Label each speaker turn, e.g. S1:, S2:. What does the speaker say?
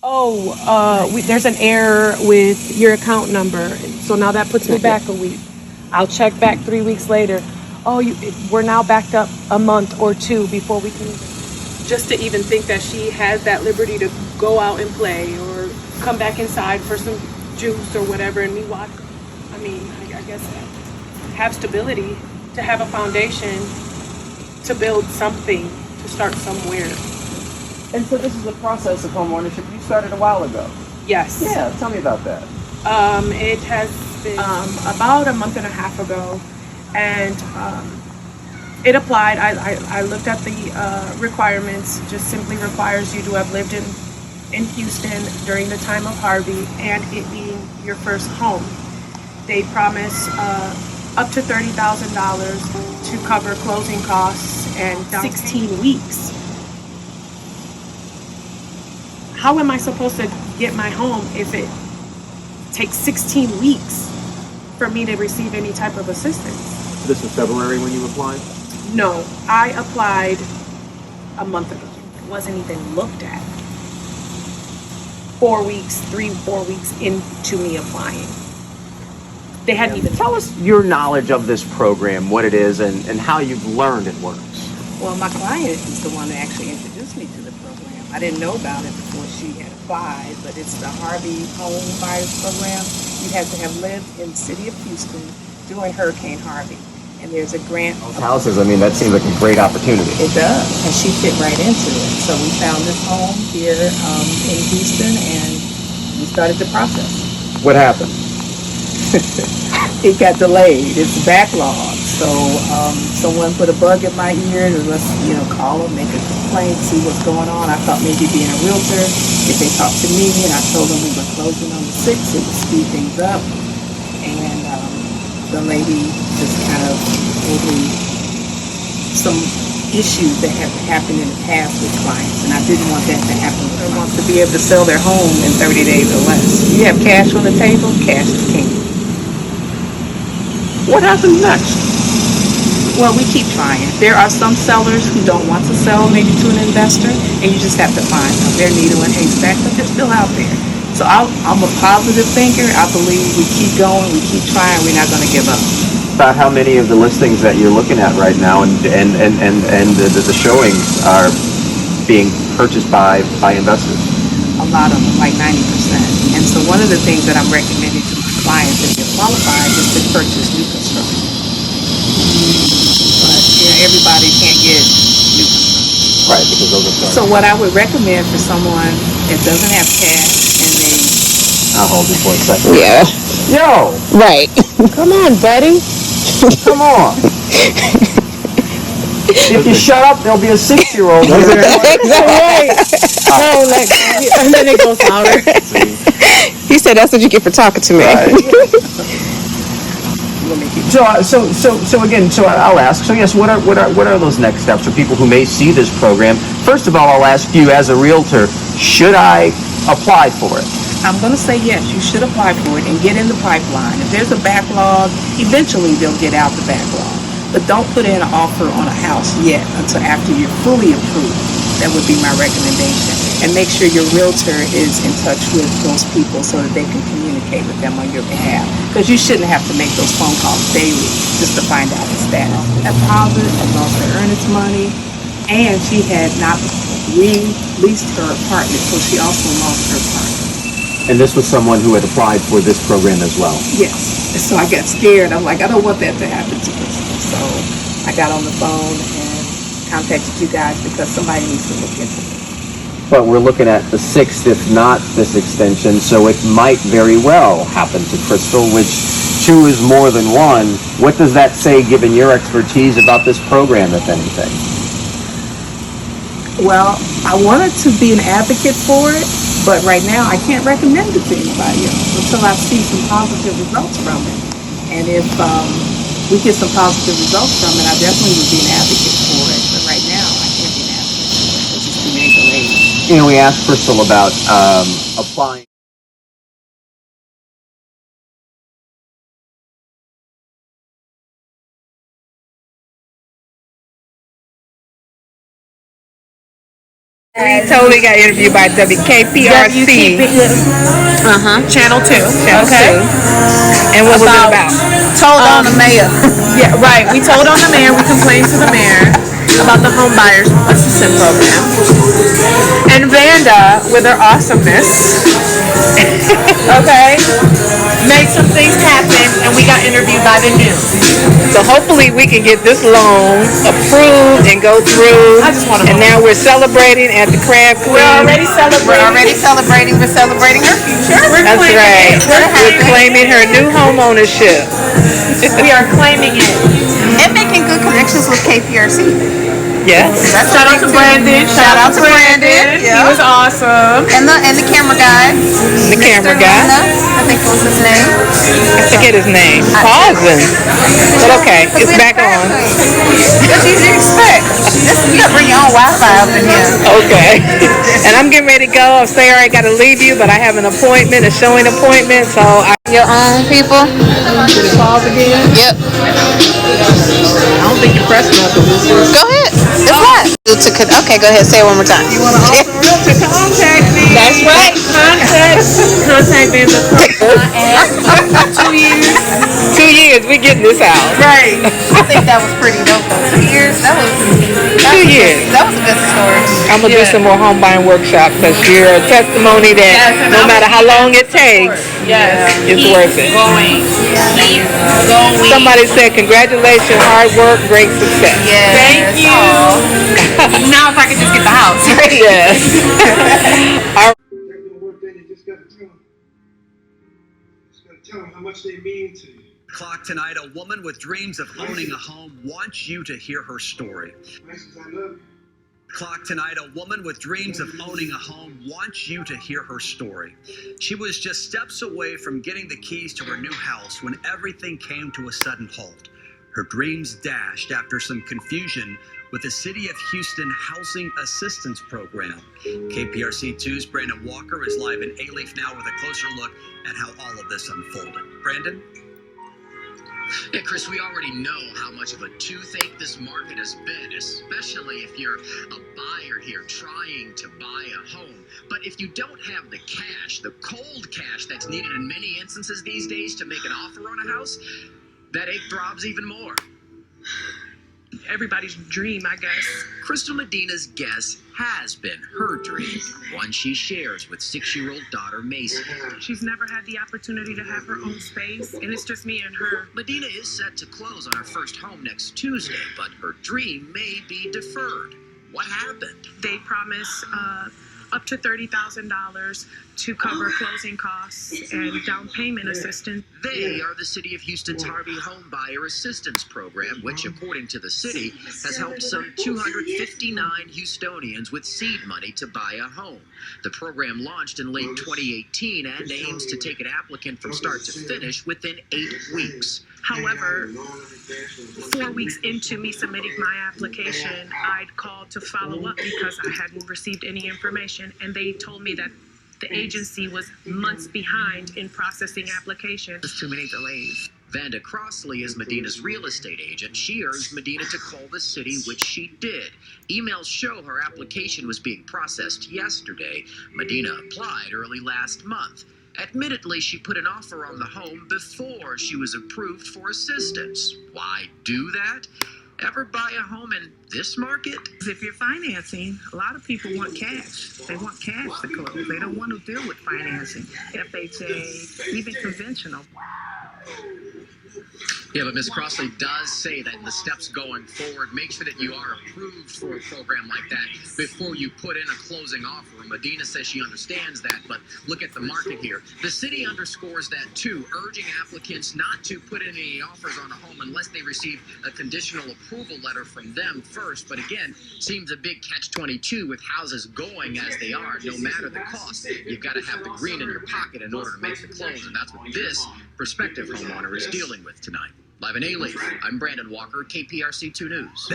S1: There's an error with your account number. So now that puts me back a week. I'll check back 3 weeks later. We're now backed up a month or two before we can just to even think that she has that liberty to go out and play or come back inside for some juice or whatever and me watch. I guess have stability, to have a foundation, to build something, to start somewhere.
S2: And so this is a process of home ownership you started a while ago.
S1: Yes.
S2: Yeah, tell me about that.
S1: It has been about a month and a half ago, and it applied. I looked at the requirements. Just simply requires you to have lived in Houston during the time of Harvey and it being your first home. They promise up to $30,000 to cover closing costs and 16 weeks. How am I supposed to get my home if it takes 16 weeks for me to receive any type of assistance?
S2: This was February when you applied?
S1: No, I applied a month ago. It wasn't even looked at. 4 weeks, 4 weeks into me applying. They hadn't even...
S2: Tell us your knowledge of this program, what it is, and how you've learned it works.
S3: Well, my client is the one that actually introduced me to the program. I didn't know about it before she had applied, but it's the Harvey Homebuyers Program. You have to have lived in the city of Houston during Hurricane Harvey. And there's a grant.
S2: Those houses, that seems like a great opportunity.
S3: It does, and she fit right into it. So we found this home here in Houston, and we started the process.
S2: What happened?
S3: It got delayed. It's backlogged. So someone put a bug in my ear to let's call them, make a complaint, see what's going on. I thought maybe being a realtor, if they talked to me and I told them we were closing on the 6th, it would speed things up. And the lady just kind of told me some issues that have happened in the past with clients, and I didn't want that to happen. I want to be able to sell their home in 30 days or less. You have cash on the table, cash is king.
S2: What happens next?
S3: Well, we keep trying. There are some sellers who don't want to sell maybe to an investor, and you just have to find them. They're needle in haystack, but they're still out there. So I'm a positive thinker. I believe we keep going, we keep trying, we're not going to give up.
S2: About how many of the listings that you're looking at right now and the showings are being purchased by investors?
S3: A lot of them, like 90%. And so one of the things that I'm recommending to my clients if they're qualified is to purchase new construction. But everybody can't get new construction.
S2: Right, because those are starting.
S3: So what I would recommend for someone that doesn't have cash and they...
S2: I'll hold you for a second.
S4: Yeah.
S2: Yo!
S4: Right.
S1: Come on, buddy.
S2: Come on. If you shut up, there'll be a 6-year-old here.
S1: Right. No, and then it goes louder.
S4: He said that's what you get for talking to me.
S2: Right. So again, I'll ask. So yes, what are those next steps for people who may see this program? First of all, I'll ask you as a realtor, should I apply for it?
S3: I'm going to say yes, you should apply for it and get in the pipeline. If there's a backlog, eventually they'll get out the backlog. But don't put in an offer on a house yet until after you're fully approved. That would be my recommendation. And make sure your realtor is in touch with those people so that they can communicate with them on your behalf. Because you shouldn't have to make those phone calls daily just to find out the status. That deposit had lost her earnest money, and she had not re-leased her apartment, so she also lost her apartment.
S2: And this was someone who had applied for this program as well?
S3: Yes. So I got scared. I'm like, I don't want that to happen to us. So I got on the phone and contacted you guys because somebody needs to look into it.
S2: But we're looking at the 6th, if not this extension, so it might very well happen to Crystal, which 2 is more than 1. What does that say, given your expertise, about this program, if anything?
S3: Well, I wanted to be an advocate for it, but right now I can't recommend it to anybody else until I see some positive results from it. And if we get some positive results from it, I definitely would be an advocate for it. But right now, I can't be an advocate for it. It's just too many delays.
S2: We asked Crystal about applying.
S4: We totally got interviewed by WKPRC
S1: Channel 2.
S4: Channel
S1: Okay.
S4: 2. And what was it about?
S3: Told on the mayor.
S1: Yeah, right. We told on the mayor, we complained to the mayor about the Homebuyers Assistant Program. And Vanda, with her awesomeness, okay, made some things happen, and we got interviewed by the news.
S4: So hopefully we can get this loan approved and go through.
S1: I just want to.
S4: And now we're celebrating at the Crab Queen.
S1: We're already celebrating.
S3: We're celebrating her future.
S4: That's right. We're claiming her new home ownership.
S1: We are claiming it.
S3: And making good connections with KPRC.
S4: Yes.
S1: Shout out to Brandon.
S3: Shout out to Brandon.
S1: He was awesome.
S3: And the camera guy.
S4: The camera guy.
S3: I think was his name.
S4: I forget his name. Pausing. But okay, it's back on.
S3: What you expect? You gotta bring your own Wi-Fi up in here.
S4: Okay. And I'm getting ready to go. I'm sorry I got to leave you, but I have an appointment, a showing appointment. So
S3: Your own people.
S4: pause again.
S3: Yep.
S4: I don't think you pressed nothing.
S3: Go ahead. It's live. Okay, go ahead. Say it one more time.
S4: You want to also realtor, contact me.
S1: That's right. Contact Vanda Crossley. 2 years.
S4: 2 years, we getting this out.
S1: Right.
S3: I think that was pretty dope though. 2 years. That was
S4: 2 years.
S3: That was a good story.
S4: I'm gonna do some more home buying workshops because you're a testimony that no matter how long it takes,
S1: Yes.
S4: it's worth it.
S1: Going.
S4: Somebody said, congratulations, hard work, great success.
S3: Yeah.
S1: Thank you. Now if I could just get the house.
S4: Yes. All
S5: Tell them how much they mean to you.
S6: Clock tonight, a woman with dreams of owning a home wants you to hear her story.
S5: Places I love you.
S6: Clock tonight, a woman with dreams of owning a home wants you to hear her story. She was just steps away from getting the keys to her new house when everything came to a sudden halt. Her dreams dashed after some confusion with the City of Houston Housing Assistance Program. KPRC 2's Brandon Walker is live in A-Leaf now with a closer look at how all of this unfolded. Brandon?
S7: Yeah, Chris, we already know how much of a toothache this market has been, especially if you're a buyer here trying to buy a home. But if you don't have the cash, the cold cash that's needed in many instances these days to make an offer on a house, that ache throbs even more. Everybody's dream, I guess. Crystal Medina's guess has been her dream, one she shares with 6-year-old daughter Macy.
S8: She's never had the opportunity to have her own space, and it's just me and her.
S7: Medina is set to close on her first home next Tuesday, but her dream may be deferred. What happened?
S8: They promise up to $30,000 to cover closing costs and down payment assistance.
S7: They are the City of Houston's Harvey Homebuyer Assistance Program, which, according to the city, has helped some 259 Houstonians with seed money to buy a home. The program launched in late 2018 and aims to take an applicant from start to finish within 8 weeks.
S8: However, 4 weeks into me submitting my application, I'd called to follow up because I hadn't received any information, and they told me that the agency was months behind in processing applications.
S7: There's too many delays. Vanda Crossley is Medina's real estate agent. She urged Medina to call the city, which she did. Emails show her application was being processed yesterday. Medina applied early last month. Admittedly, she put an offer on the home before she was approved for assistance. Why do that? Ever buy a home in this market?
S8: If you're financing, a lot of people want cash. They want cash to close. They don't want to deal with financing, FHA, even conventional.
S7: Yeah, but Ms. Crossley does say that in the steps going forward, make sure that you are approved for a program like that before you put in a closing offer. Medina says she understands that, but look at the market here. The city underscores that too, urging applicants not to put in any offers on a home unless they receive a conditional approval letter from them first. But again, seems a big catch-22 with houses going as they are. No matter the cost, you've got to have the green in your pocket in order to make the close, and that's what this prospective homeowner is dealing with tonight. Live in A-Leaf, I'm Brandon Walker, KPRC 2 News.